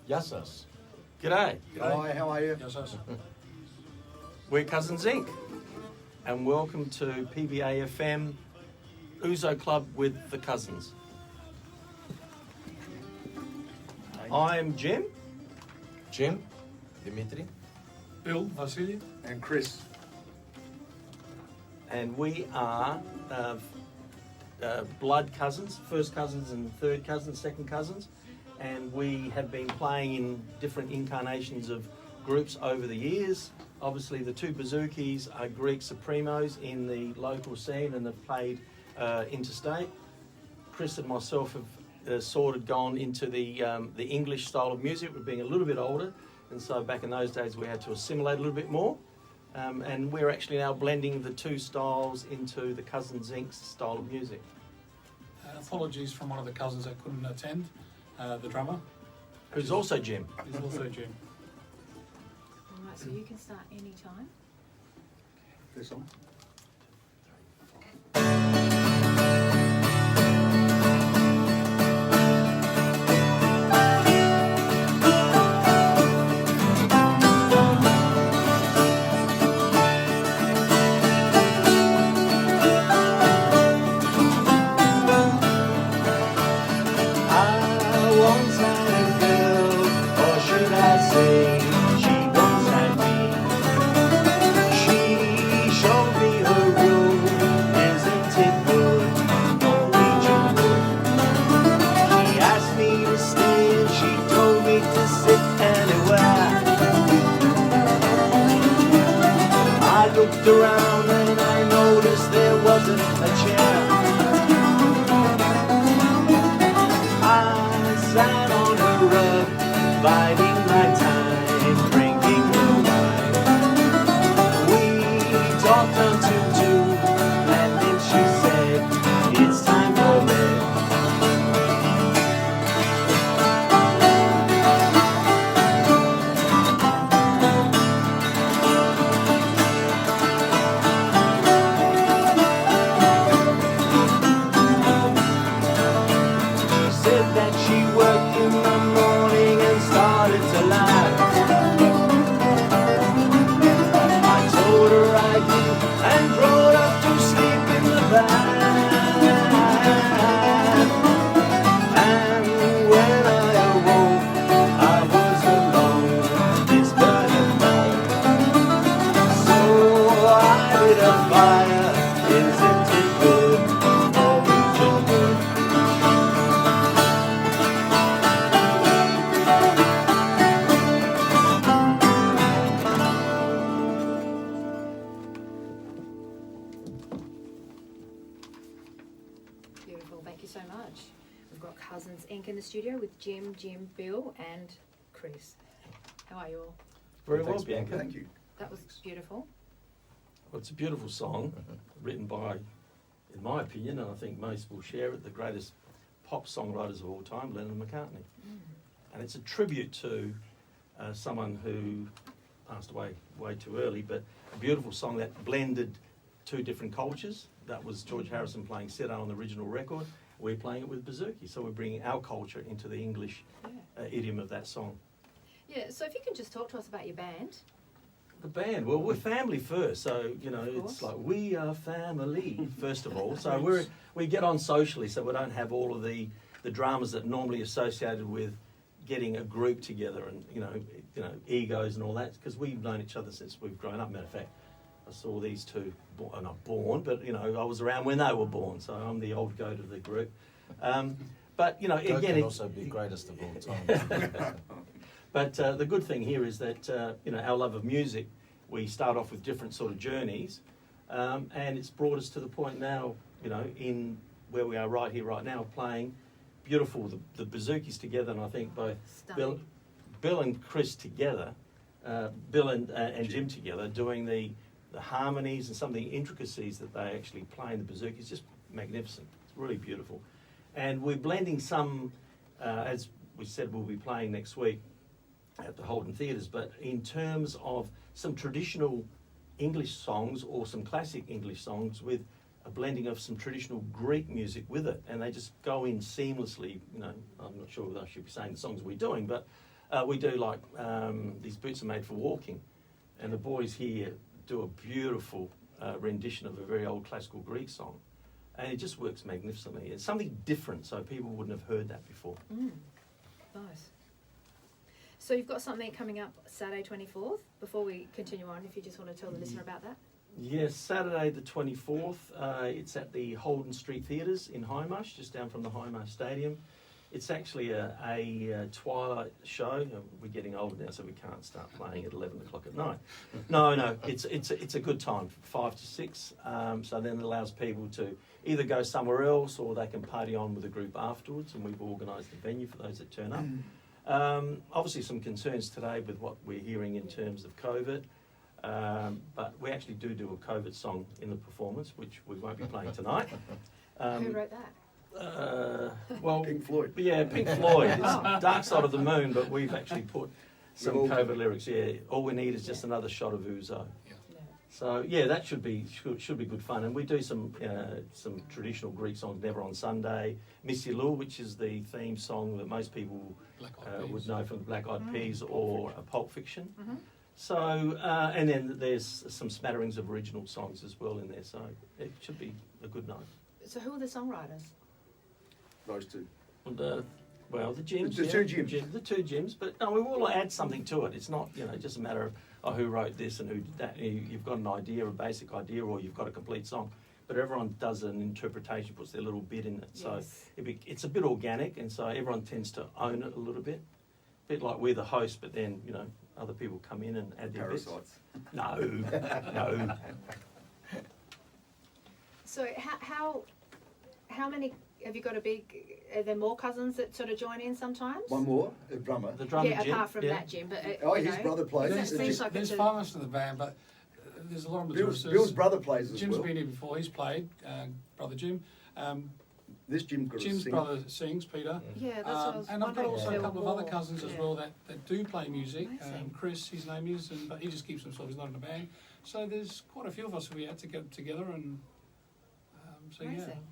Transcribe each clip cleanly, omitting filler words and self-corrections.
Yassas. G'day. Hi, how are you? Yassas. We're Couzins Ink, and welcome to PBA FM Ouzo Club with the Cousins. I'm Jim. Jim. Dimitri. Bill, Vasily. And Chris. And we are blood cousins, first cousins and third cousins, second cousins. And we have been playing in different incarnations of groups over the years. Obviously the two Bouzoukis are Greek supremos in the local scene and have played interstate. Chris and myself have sort of gone into the English style of music. We're being a little bit older, and so back in those days we had to assimilate a little bit more. And we're actually now blending the two styles into the Couzins Ink style of music. Apologies from one of the cousins that couldn't attend, the drummer. Who's also Jim. He's also Jim. Alright, so you can start any time. This on. Around and I noticed there wasn't a chair. I sat on a rug, biding my time, drinking the wine. We talked until 2, and then she said, it's time for bed. Beautiful, thank you so much. We've got Couzins Ink in the studio with Jim, Bill and Chris. How are you all? Very well, Thanks, Bianca. Thank you. That was beautiful. Well, it's a beautiful song, written by, in my opinion, and I think most will share it, the greatest pop songwriters of all time, Lennon and McCartney. And it's a tribute to someone who passed away way too early, but a beautiful song that blended two different cultures. That was George Harrison playing Sitar on the original record. We're playing it with bouzouki, so we're bringing our culture into the English idiom of that song. Yeah, so if you can just talk to us about your band. The band, well, we're family first, so, you know, Of course. it's like we are family, first of all. So we get on socially, so we don't have all of the dramas that normally associated with getting a group together and, you know, egos and all that, because we've known each other since we've grown up. Matter of fact, I saw these two, not born, but, you know, I was around when they were born, so I'm the old goat of the group. But, you know, Goat again... can also be greatest of all time. But the good thing here is that, you know, our love of music, we start off with different sort of journeys, and it's brought us to the point now, you know, in where we are right here, right now, playing beautiful, the Bouzoukis together, and I think both Bill and Chris together, Bill and Jim together, doing the harmonies and some of the intricacies that they actually play in the bouzouki is just magnificent. It's really beautiful. And we're blending some, as we said we'll be playing next week at the Holden Theatres, but in terms of some traditional English songs or some classic English songs with a blending of some traditional Greek music with it, and they just go in seamlessly. You know, I'm not sure whether I should be saying the songs we're doing, but We do like these boots are made for walking, and the boys here do a beautiful rendition of a very old classical Greek song, and it just works magnificently. It's something different, so people wouldn't have heard that before. Nice. So you've got something coming up Saturday 24th. Before we continue on, if you just want to tell the listener about that. Yes, Saturday the 24th. It's at the Holden Street Theatres in Hindmarsh, just down from the Hindmarsh Stadium. It's actually a twilight show. We're getting older now, so we can't start playing at 11 o'clock at night. No, it's a good time, 5 to 6. So then it allows people to either go somewhere else or they can party on with a group afterwards, and we've organised the venue for those that turn up. Obviously some concerns today with what we're hearing in terms of COVID, but we actually do a COVID song in the performance, which we won't be playing tonight. Who wrote that? Well, Pink Floyd. Yeah, Pink Floyd. It's Dark Side of the Moon, but we've actually put some We've all COVID lyrics. Yeah, all we need is just another shot of ouzo. No. So yeah, that should be good fun. And we do some traditional Greek songs. Never on Sunday, Missy Lou, which is the theme song that most people Black Eyed Peas. would know from the Black Eyed Peas or Pulp Fiction. Mhm. So and then there's some smatterings of original songs as well in there. So it should be a good night. So who are the songwriters? Those two. And, the gyms. The two gyms. The two gyms. But no, we will add something to it. It's not, just a matter of who wrote this and who did that. You've got an idea, a basic idea, or you've got a complete song. But everyone does an interpretation, puts their little bit in it. So Yes. it's a bit organic, and so everyone tends to own it a little bit. A bit like we're the host, but then, other people come in and add their Parasites. bits. No. So how many have you got? Are there more cousins that sort of join in sometimes? One more, a drummer. The drummer Yeah, Jim, apart from yeah. that, Jim. But Oh, you his know, brother plays. It seems like There's it's five of us in the band, but there's a lot of Bill's materials. brother plays as Jim's well. been here before. He's played, brother Jim. This Jim got Jim's sing. brother sings, Peter. Yeah, that's what I was And I've got wondering. also a There couple were of other more. cousins as Yeah. well that do play music. Amazing. Chris, his name is, but he just keeps himself. He's not in a band. So there's quite a few of us who we had to get together and. So yeah. Amazing.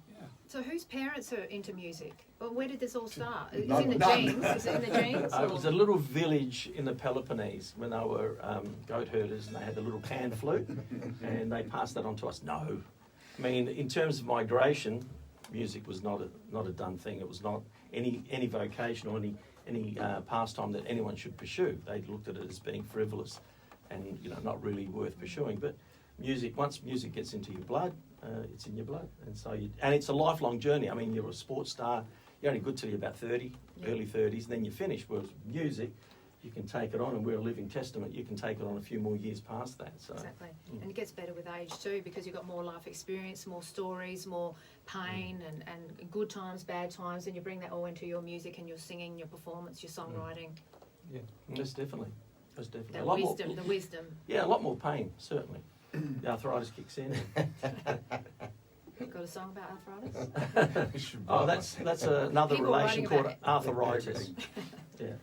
So whose parents are into music? Well, where did this all start? It's None. in the None. genes. Is it in the genes? It was a little village in the Peloponnese when they were goat herders, and they had the little pan flute, and they passed that on to us. No, I mean in terms of migration, music was not a done thing. It was not any vocation or any pastime that anyone should pursue. They looked at it as being frivolous, and not really worth pursuing. But once music gets into your blood, it's in your blood, and it's a lifelong journey. I mean, you're a sports star. You're only good till you're about 30, Yeah. early 30s, and then you finish. Whereas music, you can take it on, and we're a living testament. You can take it on a few more years past that. So Exactly. And it gets better with age too, because you've got more life experience, more stories, more pain and good times, bad times, and you bring that all into your music and your singing, your performance, your songwriting. yeah, most definitely. That A lot wisdom, more, the wisdom. yeah, a lot more pain, certainly. The arthritis kicks in. You've got a song about arthritis? Oh, that's another People relation writing called about it. arthritis. Yeah.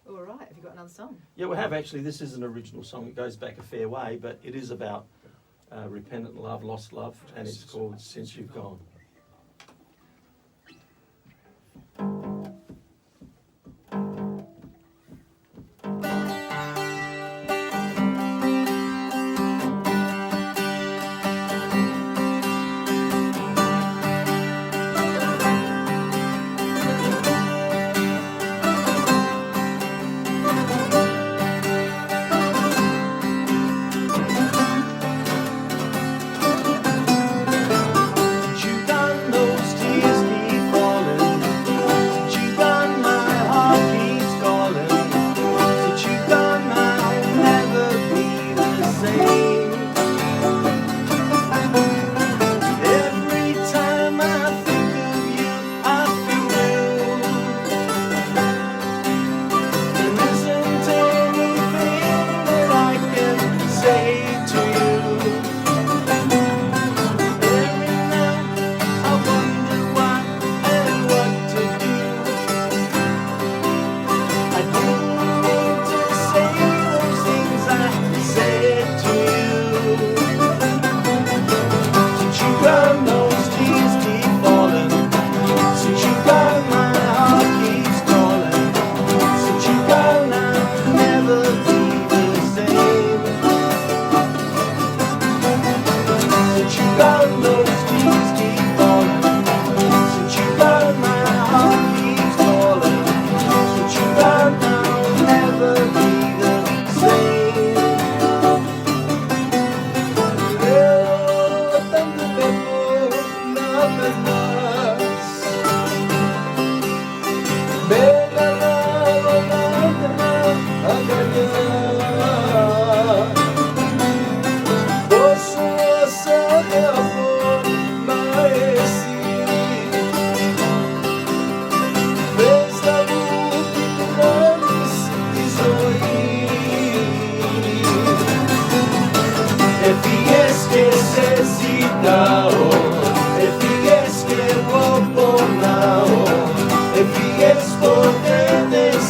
All right, have you got another song? Yeah, we have actually. This is an original song. It goes back a fair way, but it is about repentant love, lost love, and it's called Since You've Gone. You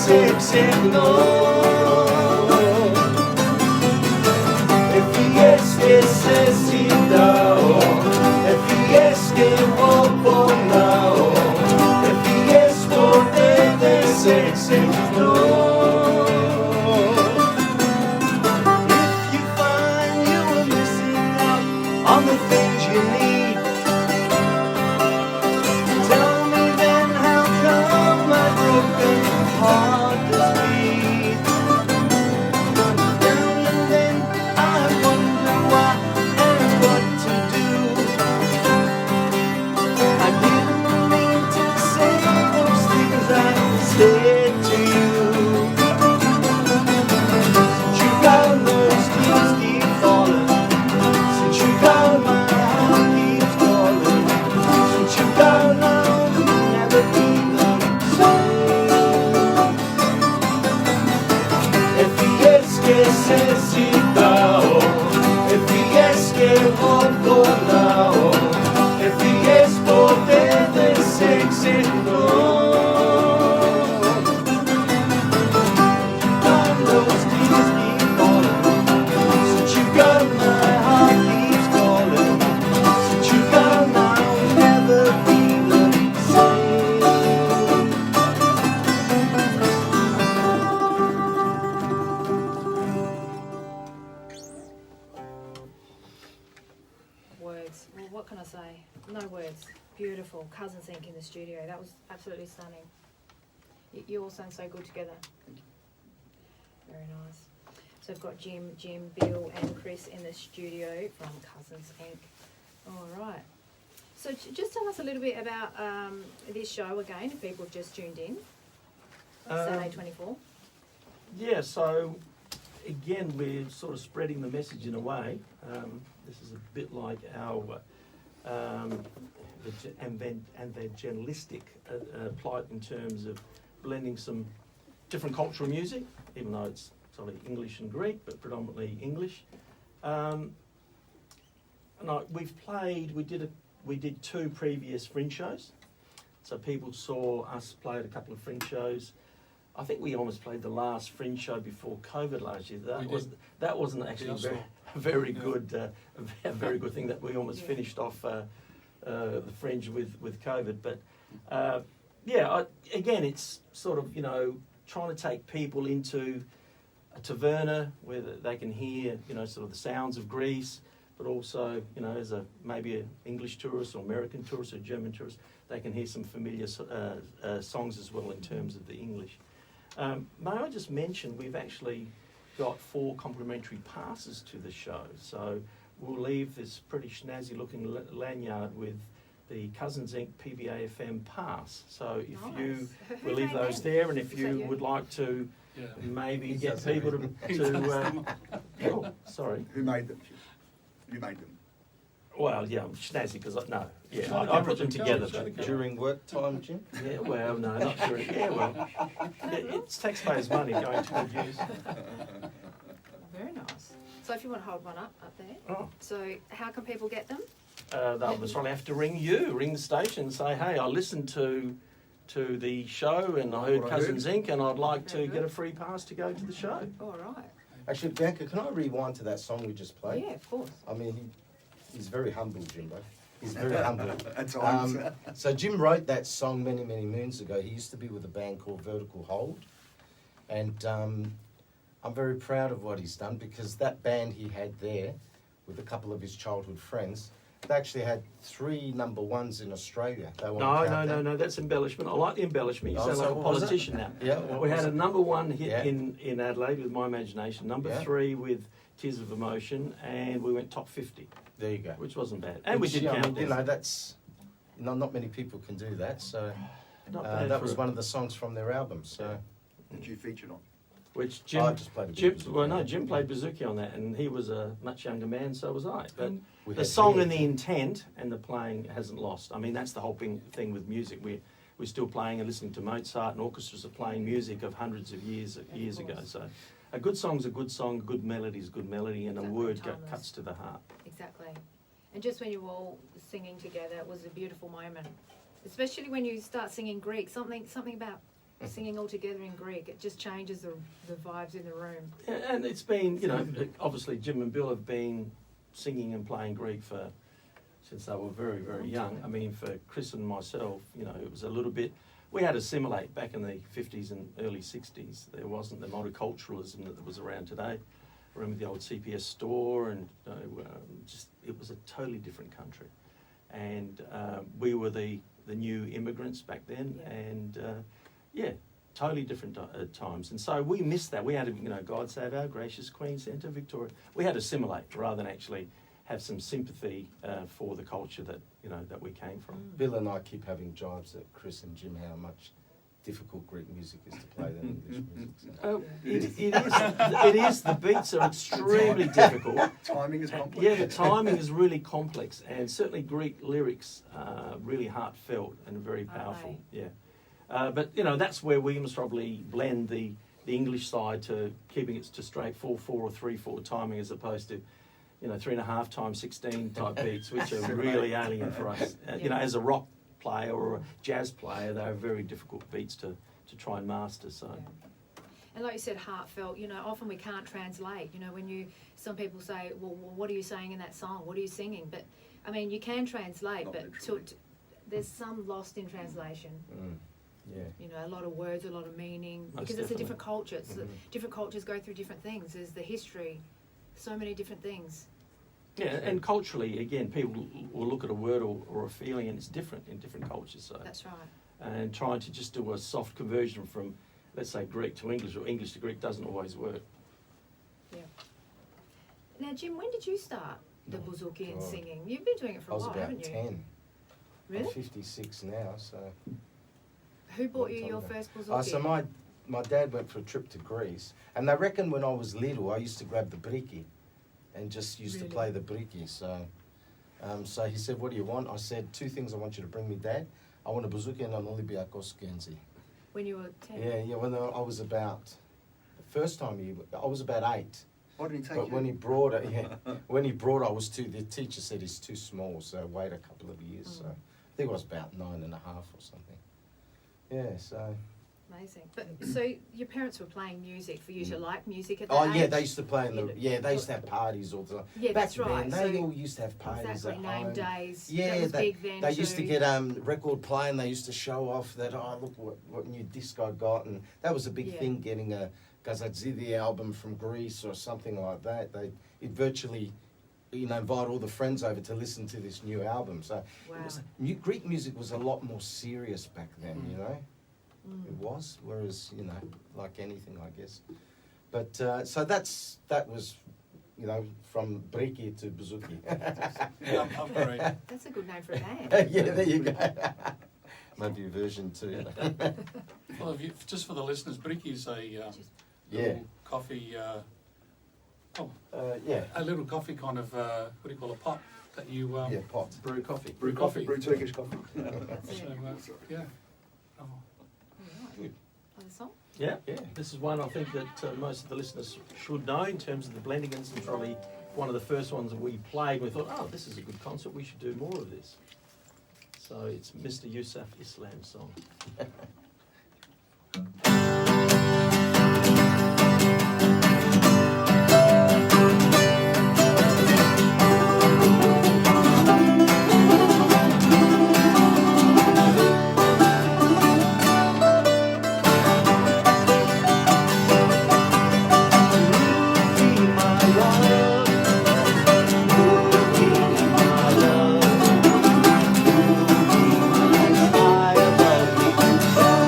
sexy no. If necessidad, es que por now, es poder de sexy no. If you find you are missing out on the things you need, tell me then how come my broken heart does beat. Now and then I wonder why and what to do. I didn't mean to say those things I said to you. Since you gone, those tears keep falling. Since you gone, my heart keeps calling. Since you gone, I'll never be the same. If necesitado, es que por now, es poder de sexy no. Those tears keep falling. Since you gone, my heart keeps calling. Since you gone, I'll never be the same. Words. Well, what can I say? No words. Beautiful. Couzins Ink in the studio. That was absolutely stunning. You all sound so good together. Very nice. So I've got Jim, Bill and Chris in the studio from Couzins Ink. All right. So just tell us a little bit about this show again, if people have just tuned in. Saturday 24. Yeah, so again, we're sort of spreading the message in a way. This is a bit like our evangelistic plight in terms of blending some different cultural music, even though it's sort of English and Greek, but predominantly English. We did 2 previous fringe shows, so people saw us play at a couple of fringe shows. I think we almost played the last fringe show before COVID last year. That wasn't actually a very good thing that we almost finished off the fringe with COVID. But again, it's sort of trying to take people into a taverna where they can hear sort of the sounds of Greece, but also as maybe an English tourist or American tourist or German tourist, they can hear some familiar songs as well in terms of the English. May I just mention, we've actually got 4 complimentary passes to the show. So we'll leave this pretty snazzy looking lanyard with the Couzins Ink PBAFM pass. So if we'll leave those there, and if you would like to maybe get people to oh, sorry. Who made them? You made them. Well, yeah, I'm snazzy because I put them together. During work time, Jim? Yeah, well, no, not during. Yeah, well, it's taxpayers' money going to good use. Very nice. So if you want to hold one up there. Oh. So how can people get them? They'll probably have to ring the station and say, hey, I listened to the show and I heard Couzins Ink and I'd like to get a free pass to go to the show. All right. Actually, Bianca, can I rewind to that song we just played? Yeah, of course. I mean, he's very humble, Jimbo. He's very humble. At times. So Jim wrote that song many, many moons ago. He used to be with a band called Vertical Hold. And I'm very proud of what he's done, because that band he had there with a couple of his childhood friends, they actually had 3 number 1s in Australia. No, that's embellishment. I like the embellishment. You sound like a politician now. Yeah. We had a number 1 hit in Adelaide with My Imagination, number 3 with Tears of Emotion, and we went top 50. There you go. Which wasn't bad. And we did count. That's not many people can do that. So that was one of the songs from their album. So That you featured on. Which I just played a bit of bouzouki. Jim played bouzouki on that, and he was a much younger man, so was I. But We the had song Peter. and the intent and the playing hasn't lost. I mean, that's the whole thing with music. We're still playing and listening to Mozart, and orchestras are playing music of hundreds of years ago. So a good song's a good song, good melody is good melody, and Exactly, a word timeless. cuts to the heart. Exactly. And just when you were all singing together, it was a beautiful moment. Especially when you start singing Greek, something about singing all together in Greek. It just changes the vibes in the room. Yeah, and it's been, you know, obviously Jim and Bill have been singing and playing Greek since they were very, very young. I mean, for Chris and myself, you know, it was a little bit, we had to assimilate back in the 50s and early 60s. There wasn't the multiculturalism that was around today. I remember the old CPS store, and you know, it was a totally different country. And we were the new immigrants back then, Yeah. and totally different times. And so we missed that. We had to, you know, God save our gracious Queen, Centre Victoria. We had to assimilate rather than actually have some sympathy for the culture that, you know, that we came from. Bill and I keep having jibes at Chris and Jim how much difficult Greek music is to play than English music. So. It is. The beats are extremely difficult. Timing is complex. Yeah, the timing is really complex, and certainly Greek lyrics are really heartfelt and very powerful. Yeah, but you know, that's where we must probably blend the English side to keeping it to straight 4/4 or 3/4 timing, as opposed to, you know, 3.5 times 16 type beats, which are really alien for us. You know, as a rock player or a jazz player, they're very difficult beats to try and master. So. Yeah. And like you said, heartfelt, you know, often we can't translate. You know, when some people say, well, what are you saying in that song? What are you singing? But, I mean, you can translate, Not but literally. there's some lost in translation. Yeah. You know, a lot of words, a lot of meaning, Most because it's a definitely. different culture. Different cultures go through different things. There's the history, so many different things. Yeah, and culturally, again, people will look at a word or a feeling, and it's different in different cultures. So, That's right. and trying to just do a soft conversion from, let's say, Greek to English or English to Greek doesn't always work. Yeah. Now, Jim, when did you start the Oh, bouzouki and God. singing? You've been doing it for I a was while, about haven't you? 10. Really? I'm 56 now, so. Who bought you Long your time ago. first bouzouki? So my dad went for a trip to Greece, and they reckon when I was little, I used to grab the briki, and just used Really? to play the briki. So he said, "What do you want?" I said, "2 things I want you to bring me, Dad. I want a bouzouki and an Olympiakos Guernsey." When you were 10? Yeah. When I was about the first time I was about 8. Why didn't he take But you? when he brought it, I was too. The teacher said he's too small, so wait a couple of years. So I think I was about 9.5 or something. Yeah. So. Amazing. But so your parents were playing music for you to like music at that Oh age? yeah, they used to play in the. You know, Yeah, they used to have parties all the time. Yeah, Back that's right. then, they So- all used to have parties Exactly, at name home. days. Yeah, that was they, big then they used to too. get record player, and they used to show off that, oh, look what new disc I got, and that was a big Yeah. thing, getting a Gazadzidi album from Greece or something like that. It virtually, you know, invite all the friends over to listen to this new album. So Wow. it was, Greek music was a lot more serious back then, you know. Mm. It was, whereas, you know, like anything, I guess. But so that was, you know, from briki to bouzouki. Upgrade. That's a good name for a band. Yeah, there you go. Maybe version 2. Well, just for the listeners, briki is a Yeah. little coffee, Yeah. a little coffee kind of, what do you call a pot that you, Yeah, pot. Brew coffee. brew coffee. Brew Turkish coffee. That's So, it. yeah. Oh. Alright. Good. Other song? Yeah, this is one I think that most of the listeners should know in terms of the blending, and it's probably one of the first ones that we played. We thought, oh, this is a good concert, we should do more of this. So it's Mr. Yusuf Islam's song. Fly above me.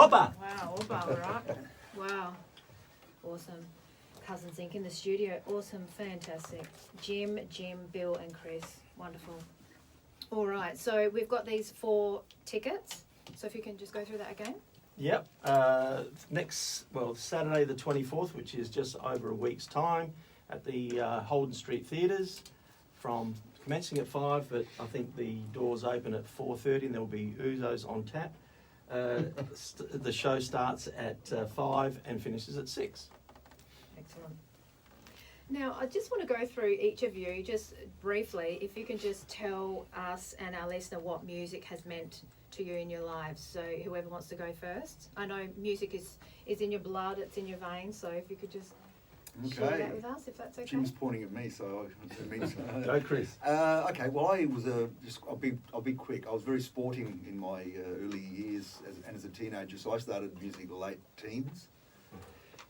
Whopper! Wow, all about right. Wow. Awesome. Couzins Ink in the studio. Awesome, fantastic. Jim, Bill and Chris. Wonderful. All right, so we've got these 4 tickets. So if you can just go through that again. Yep. Saturday the 24th, which is just over a week's time, at the Holden Street Theatres, from commencing at 5, but I think the doors open at 4:30 and there will be ouzos on tap. The show starts at 5 and finishes at 6. Excellent. Now, I just want to go through each of you just briefly, if you can just tell us and our listener what music has meant to you in your lives. So whoever wants to go first. I know music is in your blood, it's in your veins, so if you could just share that with us, if that's okay. Jim's pointing at me, so it means. Go, Chris. Okay, well, I was I'll be quick. I was very sporting in my early years as a teenager, so I started music late teens.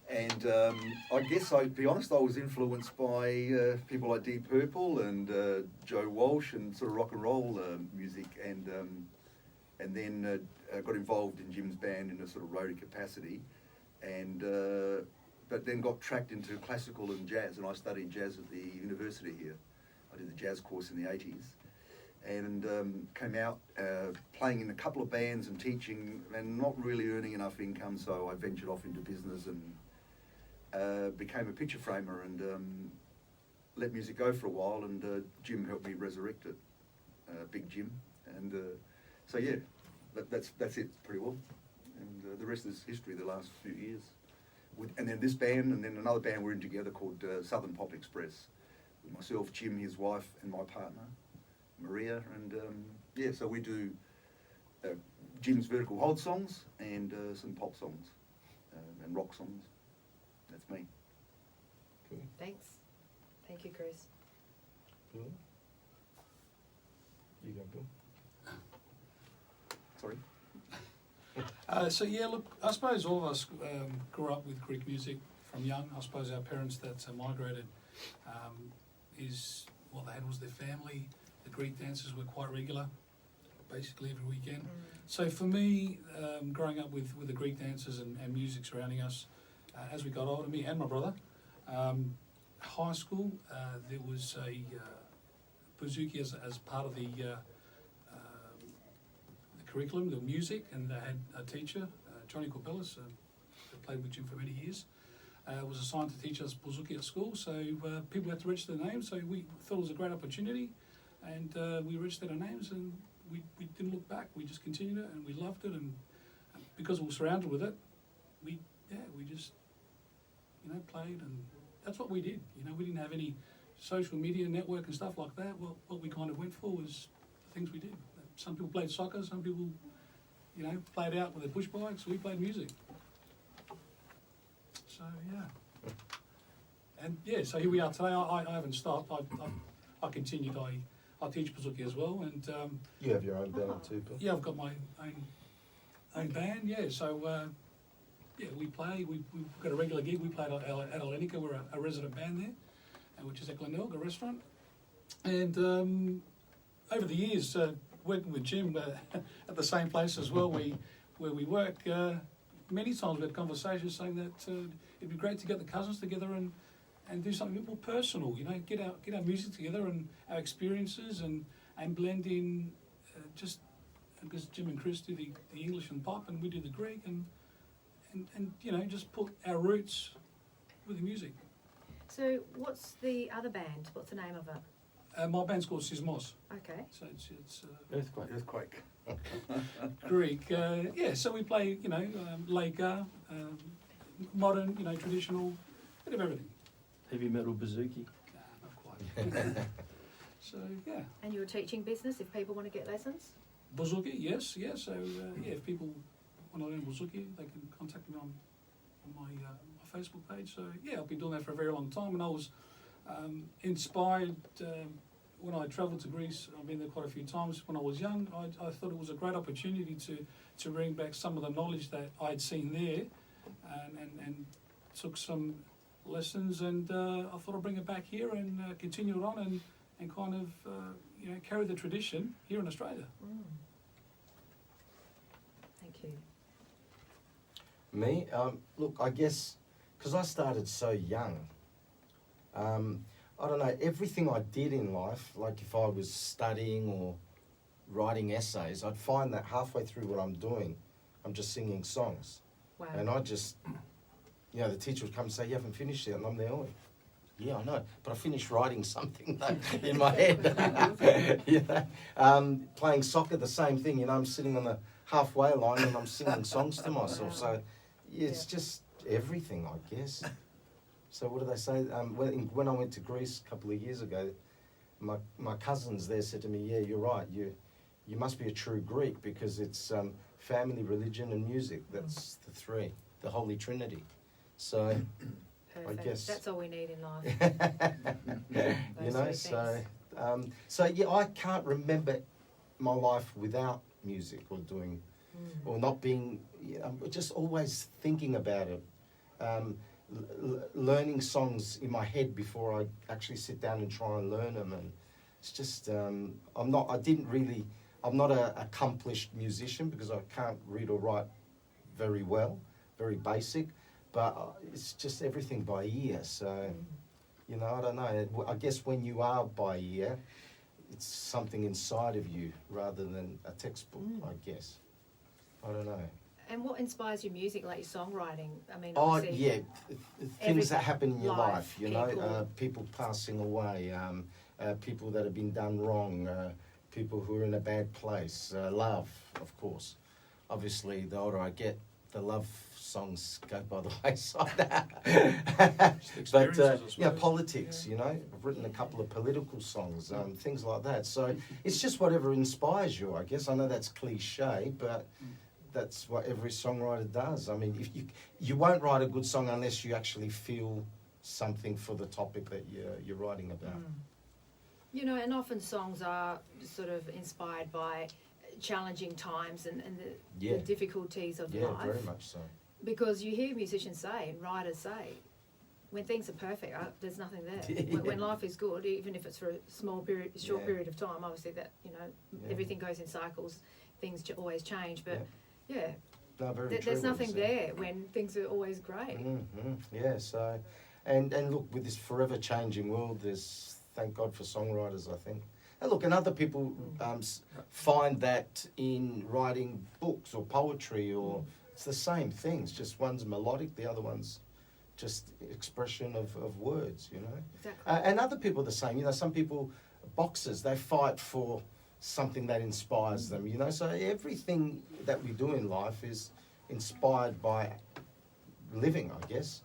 And I guess, to be honest, I was influenced by people like Deep Purple and Joe Walsh and sort of rock and roll music, and then got involved in Jim's band in a sort of roadie capacity, and but then got tracked into classical and jazz, and I studied jazz at the university here. I did the jazz course in the 80s, and came out playing in a couple of bands and teaching, and not really earning enough income, so I ventured off into business and became a picture framer and let music go for a while, and Jim helped me resurrect it, Big Jim, and so yeah, that's it pretty well, and the rest is history. The last few years, and then this band, and then another band we're in together called Southern Pop Express, with myself, Jim, his wife, and my partner, Maria, and yeah, so we do Jim's vertical hold songs and some pop songs and rock songs. That's me. Cool. Thanks. Thank you, Chris. Bill? You go, Bill. Sorry. So yeah, look, I suppose all of us grew up with Greek music from young. I suppose our parents that migrated is what they had was their family. The Greek dances were quite regular, basically every weekend. So for me, growing up with the Greek dances and music surrounding us, as we got older, me and my brother, high school, there was a bouzouki as part of the curriculum, the music, and they had a teacher, Johnny Corbelis, who played with Jim for many years, was assigned to teach us bouzouki at school. So people had to register their names, so we thought it was a great opportunity, and we registered our names, and we didn't look back. We just continued it, and we loved it, and because we were surrounded with it, we just played, and that's what we did. We didn't have any social media network and stuff like that. Well, what we kind of went for was the things we did. Some people played soccer, some people, played out with their push bikes. We played music. So yeah, and yeah, so here we are today. I haven't stopped. I continued. I teach bouzouki as well, and You have your own band too, Bill? yeah, I've got my own band. Yeah, so. Yeah, we play. We've got a regular gig. We played at Adelaide. We're a resident band there, which is at Glenelg, a restaurant. And over the years, working with Jim at the same place as well, where we work, many times we had conversations saying that it'd be great to get the cousins together and do something a bit more personal. Get our music together and our experiences and blend in just because Jim and Chris do the English and pop, and we do the Greek and just put our roots with the music. So what's the other band? What's the name of it? My band's called Sismos. Okay. So it's Earthquake. Greek. Yeah, so we play, Laker, modern, traditional, bit of everything. Heavy metal bouzouki. Not quite. So, yeah. And you're teaching business if people want to get lessons? Bouzouki, yes. So, if people want to learn bouzouki, they can contact me on my Facebook page. So, yeah, I've been doing that for a very long time, and I was inspired when I travelled to Greece. I've been there quite a few times. When I was young, I thought it was a great opportunity to bring back some of the knowledge that I'd seen there, and took some lessons, and I thought I'd bring it back here and continue it on and kind of carry the tradition here in Australia. Thank you. Me? Look, I guess because I started so young, I don't know, everything I did in life, like if I was studying or writing essays, I'd find that halfway through what I'm doing, I'm just singing songs. Wow. And I just, you know, the teacher would come and say, you haven't finished yet. And I'm there, oh, yeah, I know. But I finished writing something though, in my head. You know? Playing soccer, the same thing. You know, I'm sitting on the halfway line and I'm singing songs to myself. So it's just everything, I guess. So what do they say? When I went to Greece a couple of years ago, my cousins there said to me, yeah, you're right. You must be a true Greek because it's family, religion and music. That's the three, the Holy Trinity. So Perfect. I guess That's all we need in life. you Those know, three so yeah, I can't remember my life without music or doing, or not being, you know, just always thinking about it. Learning songs in my head before I actually sit down and try and learn them, and it's just I'm not an accomplished musician because I can't read or write very well, very basic, but it's just everything by ear. So you know, I don't know. I guess when you are by ear, it's something inside of you rather than a textbook. I guess. I don't know. And what inspires your music, like your songwriting? I mean, Oh obviously, yeah, things that happen in your life, life, you know, people passing away, people that have been done wrong, people who are in a bad place, love, of course. Obviously, the older I get, the love songs go by the wayside. But yeah, politics, you know, I've written a couple of political songs, things like that. So it's just whatever inspires you, I guess. I know that's cliche, but that's what every songwriter does. I mean, if you won't write a good song unless you actually feel something for the topic that you're writing about. You know, and often songs are sort of inspired by challenging times and the difficulties of Yeah, life. very much so. Because you hear musicians say, and writers say, when things are perfect, there's nothing there. Yeah. When life is good, even if it's for a short period of time, obviously that, you know, everything goes in cycles, things always change, but yeah, No, very true there's what you nothing said. there when things are always great. Yeah, so, and look, with this forever changing world, there's, thank God for songwriters, I think. And look, and other people find that in writing books or poetry, or it's the same things, just one's melodic, the other one's just expression of words, you know. Exactly. And other people are the same, you know, some people, boxers, they fight for something that inspires them, you know. So everything that we do in life is inspired by living, I guess.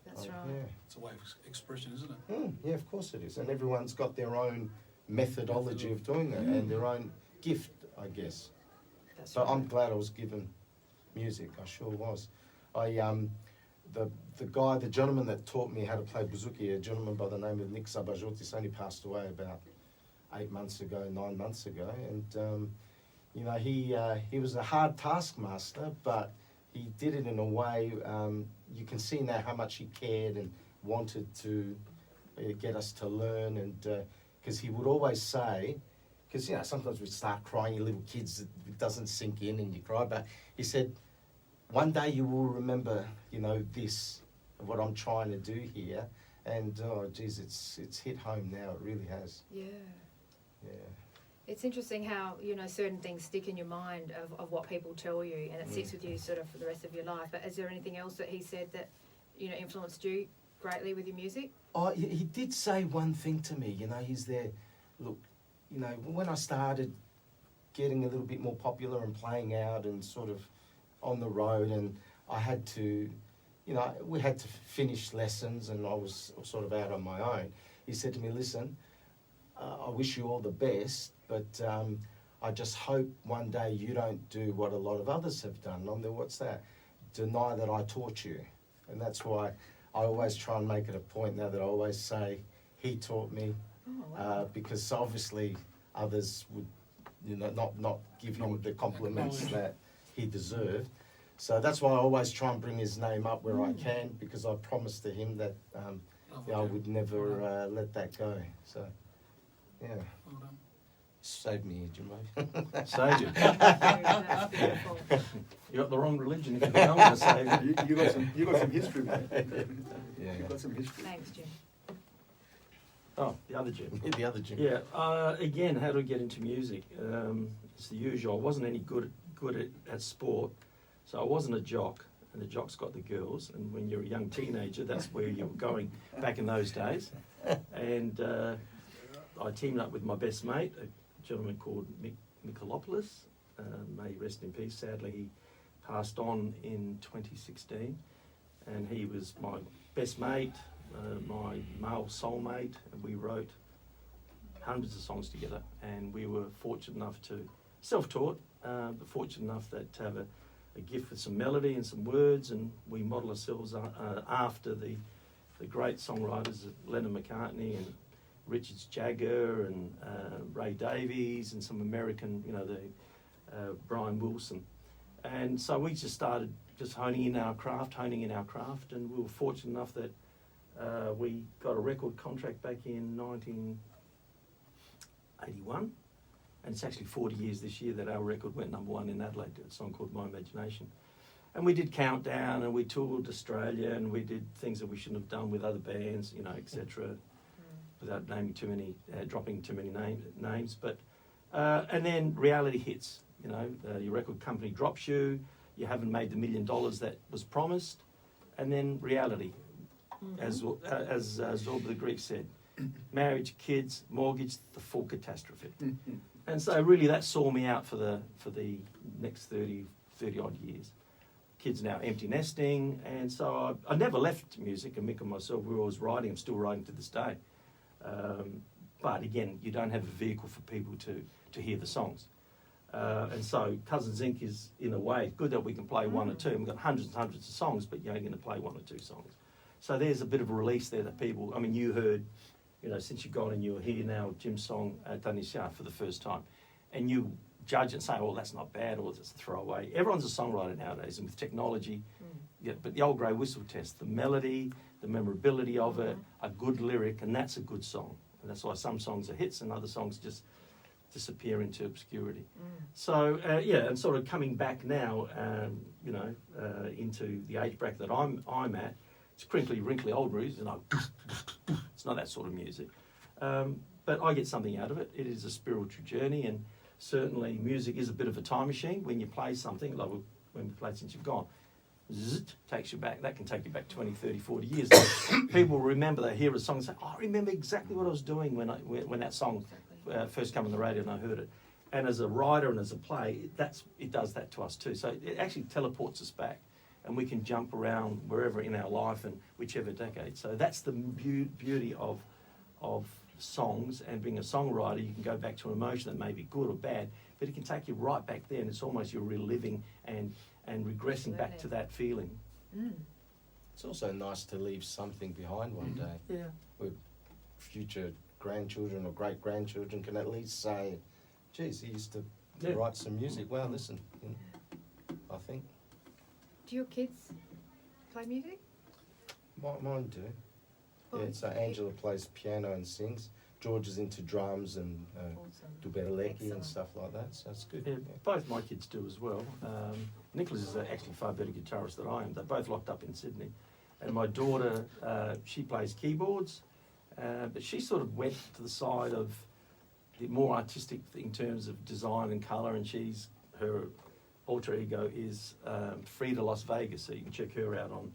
That's right. Yeah. It's a way of expression, isn't it? Yeah, of course it is. And everyone's got their own methodology of doing that and their own gift, I guess. That's But right. I'm glad I was given music. I sure was. The gentleman that taught me how to play bouzouki, a gentleman by the name of Nick Sabajotis, only passed away about 9 months ago, and you know, he was a hard taskmaster, but he did it in a way, you can see now how much he cared and wanted to get us to learn, and because he would always say, because you know, sometimes we start crying, you little kids, it doesn't sink in and you cry, but he said, one day you will remember, you know, this, what I'm trying to do here, and oh geez, it's hit home now, it really has. Yeah. Yeah. It's interesting how, you know, certain things stick in your mind of what people tell you, and it sticks with you sort of for the rest of your life. But is there anything else that he said that, you know, influenced you greatly with your music? Oh, he did say one thing to me, you know, he's there, look, you know, when I started getting a little bit more popular and playing out and sort of on the road, and I had to, you know, we had to finish lessons and I was sort of out on my own. He said to me, listen, I wish you all the best, but I just hope one day you don't do what a lot of others have done. And I'm there, what's that? Deny that I taught you. And that's why I always try and make it a point now that I always say, he taught me, because obviously others would, you know, not give him the compliments that he deserved. So that's why I always try and bring his name up where I can, because I promised to him that I would never let that go. So, yeah. Well done. Saved me, Jimbo. Saved you. That's beautiful. You got the wrong religion if you think I'm going to say that. You got some history, man. Yeah. You got some history. Thanks, Jim. Oh, the other Jim. The other Jim. Yeah. Again, how do I get into music? It's the usual. I wasn't any good at sport, so I wasn't a jock, and the jocks got the girls. And when you're a young teenager, that's where you were going back in those days. And I teamed up with my best mate, a gentleman called Mikolopoulos. May he rest in peace. Sadly, he passed on in 2016, and he was my best mate, my male soulmate, and we wrote hundreds of songs together. And we were fortunate enough to, self-taught, but fortunate enough to have a gift with some melody and some words, and we model ourselves after the great songwriters, Lennon McCartney and Richard Jagger and Ray Davies and some American, Brian Wilson. And so we just started just honing in our craft, and we were fortunate enough that we got a record contract back in 1981, and it's actually 40 years this year that our record went #1 in Adelaide, a song called My Imagination. And we did Countdown, and we toured Australia, and we did things that we shouldn't have done with other bands, etc., without naming too many, dropping too many names. But and then reality hits. Your record company drops you. You haven't made the $1 million that was promised, and then reality, as Zorba the Greek said, marriage, kids, mortgage, the full catastrophe. And so really that saw me out for the next 30 odd years. Kids now empty nesting, and so I never left music, and Mick and myself, we were always writing. I'm still writing to this day. But again, you don't have a vehicle for people to hear the songs. And so Couzins Ink is, in a way, good that we can play one or two. We've got hundreds and hundreds of songs, but you're only going to play one or two songs. So there's a bit of a release there that people, you heard, since you've gone and you're here now, Jim's song, Danisha, for the first time, and you judge and say, well, that's not bad, or it's a throwaway. Everyone's a songwriter nowadays, and with technology, but the old grey whistle test, the melody, the memorability of it, a good lyric, and that's a good song. And that's why some songs are hits and other songs just disappear into obscurity. So, and sort of coming back now, into the age bracket that I'm at, it's crinkly, wrinkly old music, it's not that sort of music. But I get something out of it. It is a spiritual journey, and certainly music is a bit of a time machine. When you play something, like when we played Since You've Gone, takes you back. That can take you back 20, 30, 40 years. People remember, they hear a song and say, I remember exactly what I was doing when that song first came on the radio and I heard it. And as a writer and as a play, it does that to us too. So it actually teleports us back, and we can jump around wherever in our life and whichever decade. So that's the beauty of songs, and being a songwriter, you can go back to an emotion that may be good or bad, but it can take you right back there, and it's almost you're reliving and regressing back to that feeling. It's also nice to leave something behind one day. Yeah. Where future grandchildren or great-grandchildren can at least say, geez, he used to write some music. Well, listen, I think. Do your kids play music? Mine do. Yeah, so Angela plays piano and sings. George is into drums and duberleki and Excellent. stuff like that, so it's good. Yeah, both my kids do as well. Nicholas is actually a far better guitarist than I am. They're both locked up in Sydney. And my daughter, she plays keyboards, but she sort of went to the side of the more artistic in terms of design and colour, and her alter ego is Frida Las Vegas, so you can check her out on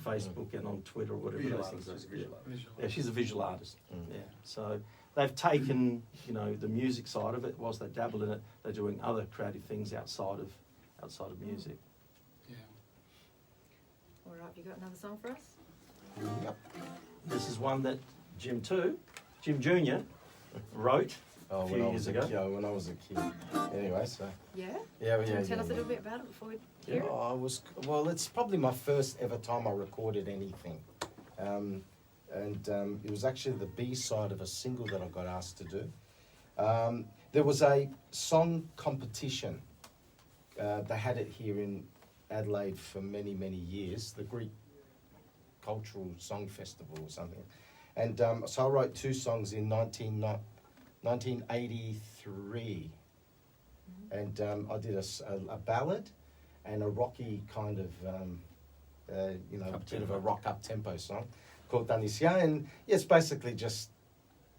Facebook and on Twitter or whatever those things are. Yeah, she's a visual artist. Yeah, so they've taken the music side of it. Whilst they dabble in it, they're doing other creative things outside of music. Yeah. All right, you got another song for us? Yep. This is one that Jim Jr. wrote a few years ago. When I was a kid. Anyway, so. Yeah? Yeah. Can you tell us a little bit about it before we hear it? It's probably my first ever time I recorded anything. It was actually the B-side of a single that I got asked to do. There was a song competition. They had it here in Adelaide for many, many years, the Greek Cultural Song Festival or something. And so I wrote two songs in 1983. And I did a ballad and a rocky kind of, bit of a rock up tempo song called Danisya. And yeah, it's basically just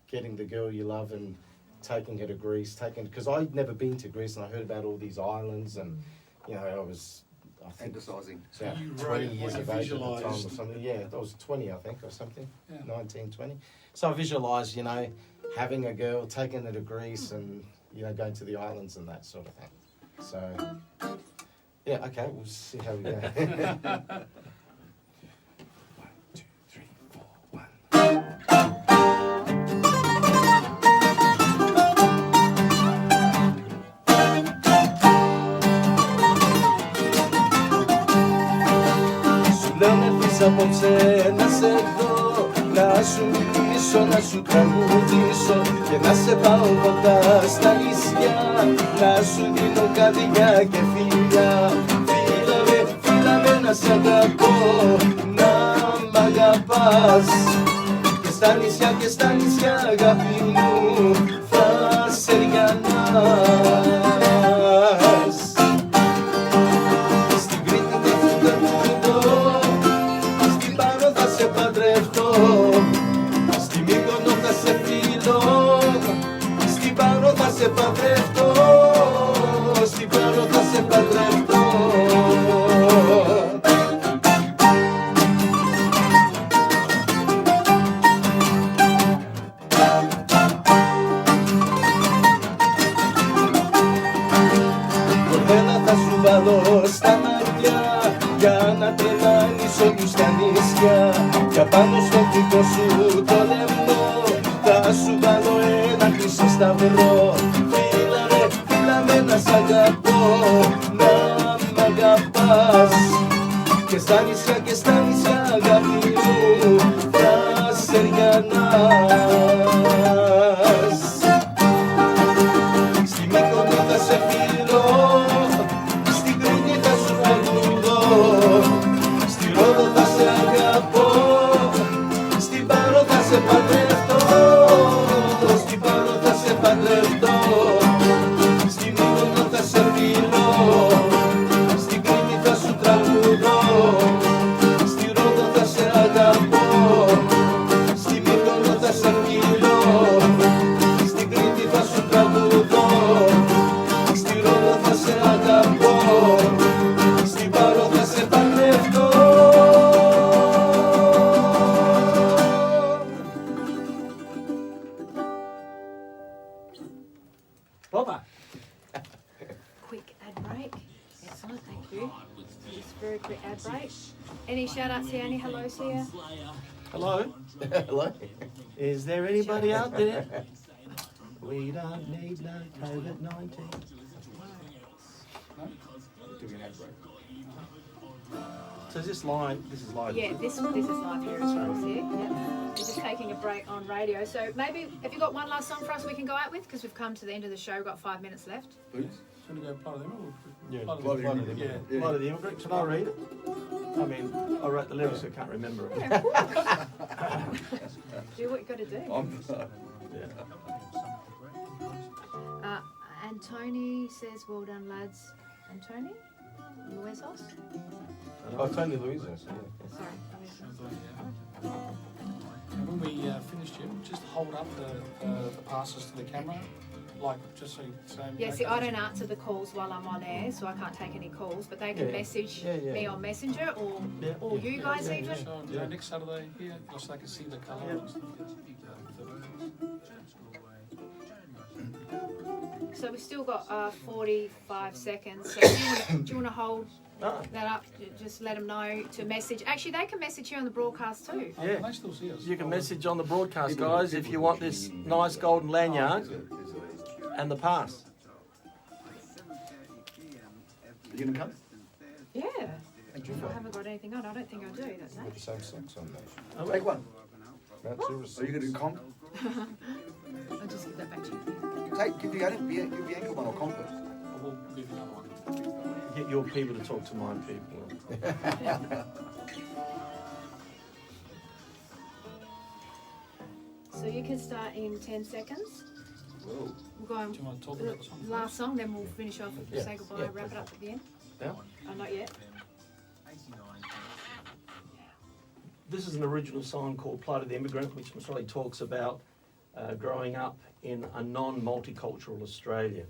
getting the girl you love and taking her to Greece, because I'd never been to Greece and I heard about all these islands and, I think Fantasizing. about You 20 wrote years what of you age at the time or visualised. something. Yeah, I was 20, I think, or something, Yeah. 19, 20. So I visualised, having a girl, taking her to Greece and, going to the islands and that sort of thing. So, yeah, okay, we'll see how we go. 1, 2, 3, 4, 1. Σου λέω να έρθεις απόψε να σε δω, να σου μιλήσω, να σου τραγουδήσω και να σε πάω κοντά στα νησιά, να σου δίνω καρδιά και φιλιά. Φίλαμε να σ' αγαπώ, να μ' αγαπάς και στα νησιά αγάπη μου θα σε ριανάς. Στην Κρήτη και στην Κορδό, στην Πάρο θα σε παντρευτώ, στη Μύκονο θα σε φιλώ, στην Πάρο θα σε παντρευτώ, στην Πάρο θα σε παντρευτώ. Κορδέλα θα σου βάλω στα μάτια για να τρελάνεις όλους τα νησιά, για πάνω στο δικό σου το λαιμό θα σου βάλω ένα χρυσό σταυρό. Φίλαμε να σ' αγαπώ, να μ' αγαπάς και στα νησιά αγάπη μου θα σε ριανάς. Στη Μύκονο θα σε φιλώ, στην Κρήτη θα σου τραγουδώ, στη Ρόδο θα σε αγαπώ, στην Πάρο θα σε παντρευτώ, στην Πάρο θα σε παντρευτώ, στη Μύκονο θα σε φιλώ, στην Κρήτη θα σου τραγουδώ, στη Ρόδο θα σε αγαπώ, στη Μύκονο θα σε φιλώ, στην Κρήτη θα σου τραγουδώ, στη Ρόδο θα σε αγαπώ, στην Πάρο θα σε παντρευτώ. Proper. Quick ad break. Excellent, thank you. Just very quick ad break. Any shout outs here? Any hellos here? Hello. Hello. Is there anybody out there? We don't need no COVID-19. So is this live? This is live. Yeah, this is live here as well. See? Yeah. We're just taking a break on radio. So maybe have you got one last song for us we can go out with? Because we've come to the end of the show. We've got 5 minutes left. Please. Should we go part of them or? Yeah, Part of Bloody them? Immigrant. Yeah. Light of the Immigrant. Can I read it? I mean, I wrote the lyrics, so I can't remember it. Yeah, of course. Do what you got to do. Antony says, "Well done, lads." Antony, Luesos. Oh, Tony Louisa. Yeah. Sorry. And when we finish, Jim, just hold up the passes to the camera, like just so you say. Yeah, see, I don't answer the calls while I'm on air, so I can't take any calls. But they can Yeah. message Yeah. me on Messenger or Yeah. or you guys Yeah. even. So, next Saturday here, just so they can see the colour. Yeah. and stuff. So we've still got 45 seconds. So do you want to hold Ah, that up? Just let them know to message. Actually, they can message you on the broadcast too. Oh, Yeah. they still see us. you can message on the broadcast, guys, if you want this nice golden lanyard and the pass. You gonna come? Yeah. Thank you. I haven't got anything on. I don't think I do that With day. the same socks on there. Take one. Mount Everest. Are you gonna do comp? I'll just give that back to you. Give the ankle one or comp it. I will give you another one. Get your people to talk to my people. So you can start in 10 seconds. Whoa. We'll go on Do you want to talk about the song? last song, then we'll finish off, Yeah, say goodbye, yeah, wrap it up at the end. Al? Oh, not yet. This is an original song called Plight of the Immigrant, which really talks about growing up in a non-multicultural Australia.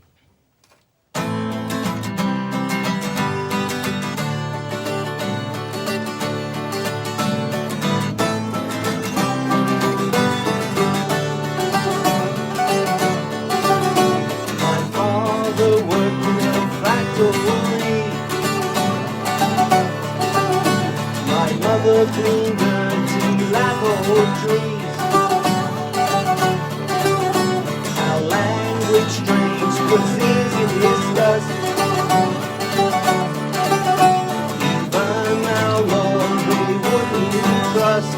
My father worked in a factory. My mother cleaned dirty laboratories. Our language strange cuisines in disgust. Even our laws we wouldn't trust.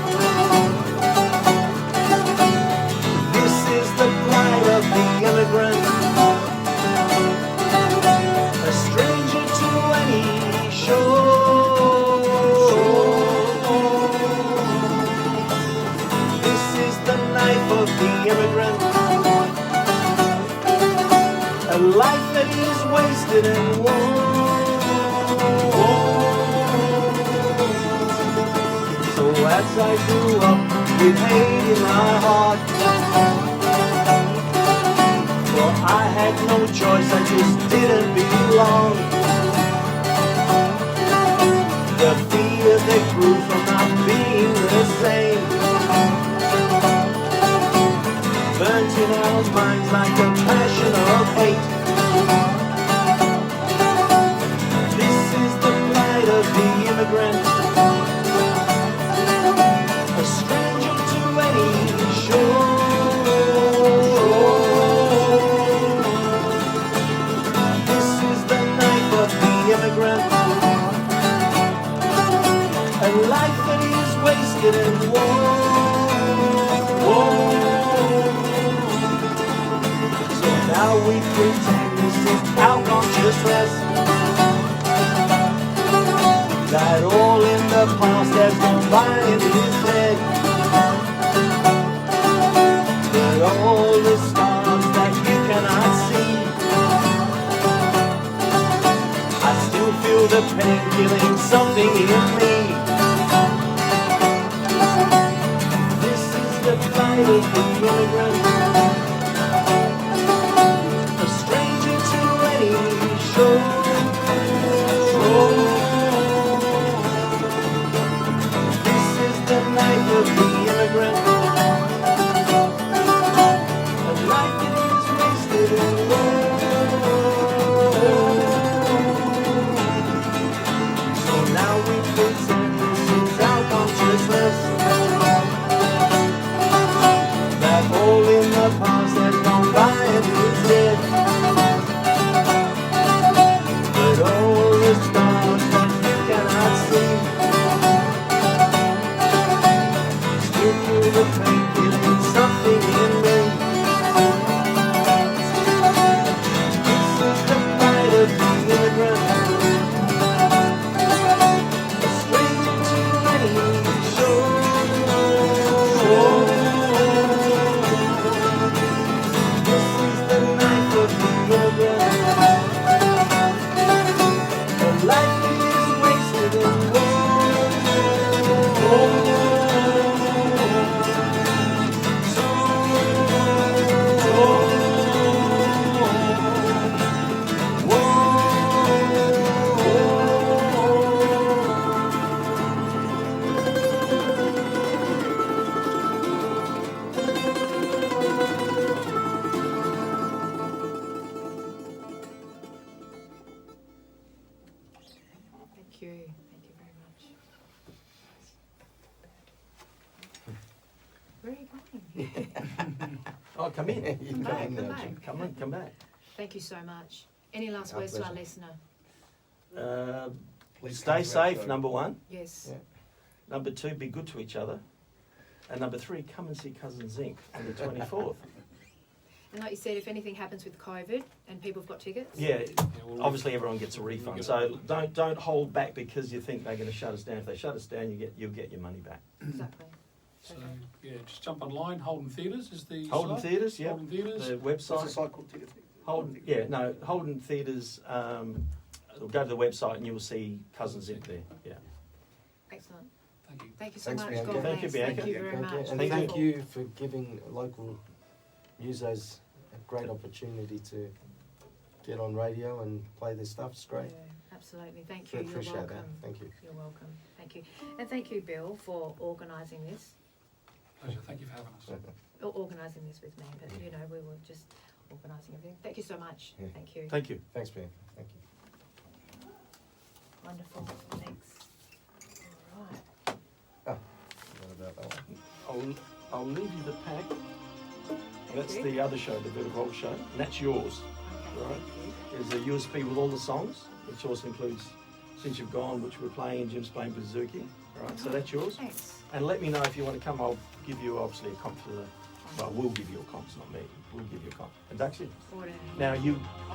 This is the plight of the immigrant, a stranger to any shore. This is the life of the immigrant, a life that is wasted and worn. So as I grew up with hate in my heart, well, I had no choice, I just didn't belong. The fear that grew from not being the same burnt in our minds like a passion of hate. This is the plight of the immigrant, a stranger to any shore. This is the life of the immigrant, a life that is wasted and worn. So now we pretend this is our consciousness, that all in the past has gone by and is dead. But all the stars that you cannot see, I still feel the pain killing something in me. This is the plight of the immigrant, a stranger to any shore. This is the life of the immigrant, a life that is wasted and worn. So now we pretend this is our consciousness, that all in the past has gone by and is dead. But all the stars that you cannot see still feel the pain, feeling something in me. This is the plight of the immigrant, a stranger to any shore. This is the life of the immigrant, a life that is wasted and worn. Thank you. Thank you very much. Where are you going? Oh, come in. You Come back, come in come now, back. Jim. Come on, come back. Thank you so much. Any last Our words to our pleasure. listener? Please Stay come to our safe, show. number one. Yes. Yeah. Number two, be good to each other. And number three, come and see Couzins Ink on the 24th. And like you said, if anything happens with COVID and people have got tickets, Yeah, we'll obviously everyone gets a refund. So don't hold back because you think they're going to shut us down. If they shut us down, you'll get your money back. exactly. So, Okay. yeah, just jump online. Holden Theatres is the Holden site. Theatres, yeah. Holden Theatres. The What's the website. site called? Holden Theatres. go to the website and you will see Couzins Ink there. Yeah. Excellent. Thank you. Thank you so Thanks, much. Bianca. God Thank you, bless. Bianca. Thank you very Okay, much. and Thank thank you. you for giving local musos a great opportunity to get on radio and play their stuff. It's great. Yeah, absolutely. Thank I you. You're appreciate welcome. that. Thank you. You're welcome. Thank you. And thank you, Bill, for organising this. Pleasure. Thank you for having us. Organising this with me, but you know, we were just organising everything. Thank you so much. Yeah. Thank you. Thank you. Thanks, Ben. Thank you. Wonderful. Thanks. All right. Oh, what about that one? I'll leave you the pack. Thank That's you. the other show, the Bit of Rock show, and that's yours. Okay, Right. thank you. There's a USB with all the songs, which also includes Since You've Gone, which we're playing, and Jim's playing Bouzouki. Right, so that's yours. Thanks. And let me know if you want to come. I'll give you obviously a comp for the. Well, we'll give you a comp, it's not me. We'll give you a comp. And that's it. Order. Now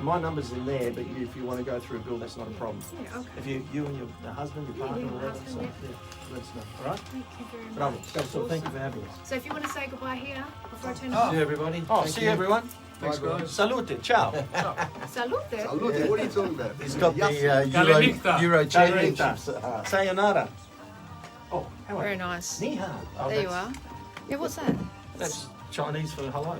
my number's in there, but if you want to go through a bill, that's not a problem. Yeah, okay. If you and your husband, your Yeah, partner, yeah, or whatever, husband, so, yeah. let us know. All right. Thank you very Bravo. much. So thank you Awesome. for having us. So if you want to say goodbye here before I turn it See off. you, everybody. Oh, Thank see you everyone. Thanks, guys. Salute. Ciao. Salute. Salute, what are you talking about? He's got the Galenita. Euro Galenita. Championships. Sayonara. Oh, how are Very you? nice. Ni hao. Oh, There you that's- are. Yeah, what's that? That's Chinese for hello.